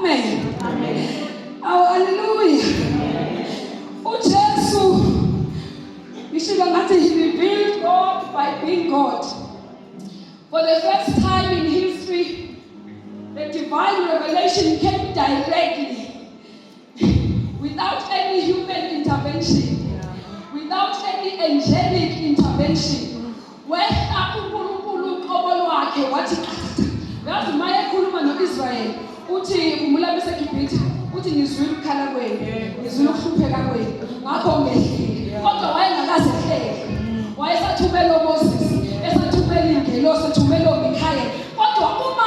Amen. Hallelujah. uJesu ishiba ngathi he revealed God by being God. For the first time in history, the divine revelation came directly, without any human intervention, without any angelic intervention. Wehla uNkulunkulu uqobo lwakhe wathi yazi maye ekhuluma noIsrael uthi umula beseGibhithe uthi ngizwile ukukhala kwenu, ngizwile ukuhlupheka kwenu, ngakho ngehlile. Kodwa wayengakaze ehlele, wayesathumela uMoses, esathumela ingelosi, ethumela uMikhaya. Kodwa uma